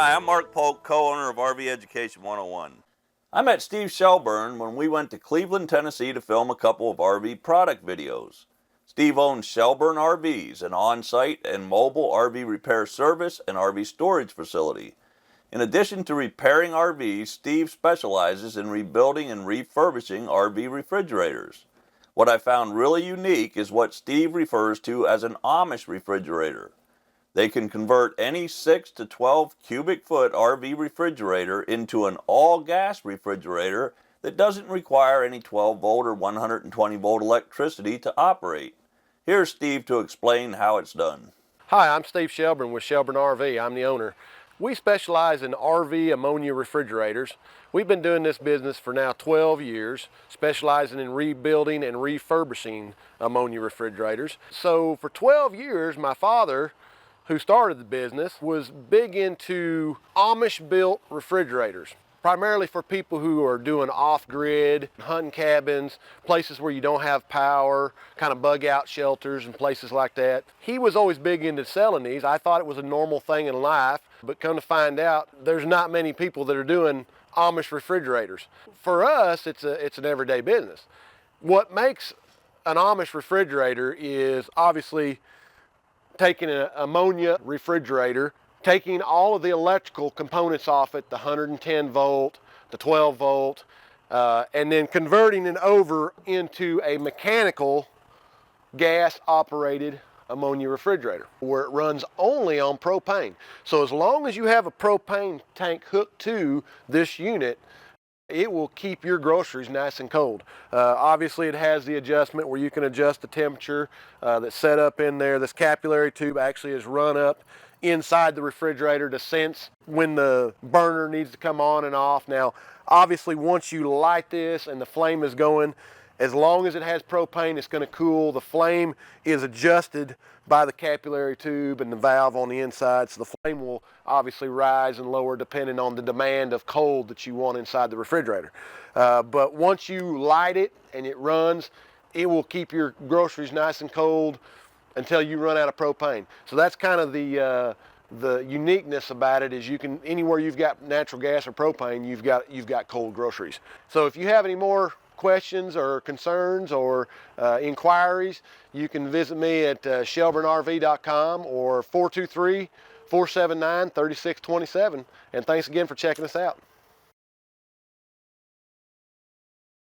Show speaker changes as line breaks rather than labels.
Hi, I'm Mark Polk, co-owner of RV Education 101. I met Steve Shelburne when we went to Cleveland, Tennessee to film a couple of RV product videos. Steve owns Shelburne RVs, an on-site and mobile RV repair service and RV storage facility. In addition to repairing RVs, Steve specializes in rebuilding and refurbishing RV refrigerators. What I found really unique is what Steve refers to as an Amish refrigerator. They can convert any 6 to 12 cubic foot RV refrigerator into an all-gas refrigerator that doesn't require any 12 volt or 120 volt electricity to operate. Here's Steve to explain how it's done.
Hi, I'm Steve Shelburne with Shelburne RV. I'm the owner. We specialize in RV ammonia refrigerators. We've been doing this business for now 12 years, specializing in rebuilding and refurbishing ammonia refrigerators. So for 12 years, my father, who started the business, was big into Amish-built refrigerators, primarily for people who are doing off-grid, hunting cabins, places where you don't have power, kind of bug-out shelters and places like that. He was always big into selling these. I thought it was a normal thing in life, but come to find out, there's not many people that are doing Amish refrigerators. For us, it's an everyday business. What makes an Amish refrigerator is obviously taking an ammonia refrigerator, taking all of the electrical components off it, the 110 volt, the 12 volt, and then converting it over into a mechanical gas operated ammonia refrigerator where it runs only on propane. So as long as you have a propane tank hooked to this unit, it will keep your groceries nice and cold. Obviously it has the adjustment where you can adjust the temperature that's set up in there. This capillary tube actually is run up inside the refrigerator to sense when the burner needs to come on and off. Now obviously once you light this and the flame is going, as long as it has propane, it's going to cool. The flame is adjusted by the capillary tube and the valve on the inside, so the flame will obviously rise and lower depending on the demand of cold that you want inside the refrigerator. But once you light it and it runs, it will keep your groceries nice and cold until you run out of propane. So that's kind of the uniqueness about it, is you can, anywhere you've got natural gas or propane, you've got cold groceries. So if you have any more questions or concerns or inquiries, you can visit me at shelburnrv.com or 423-479-3627. And thanks again for checking us out.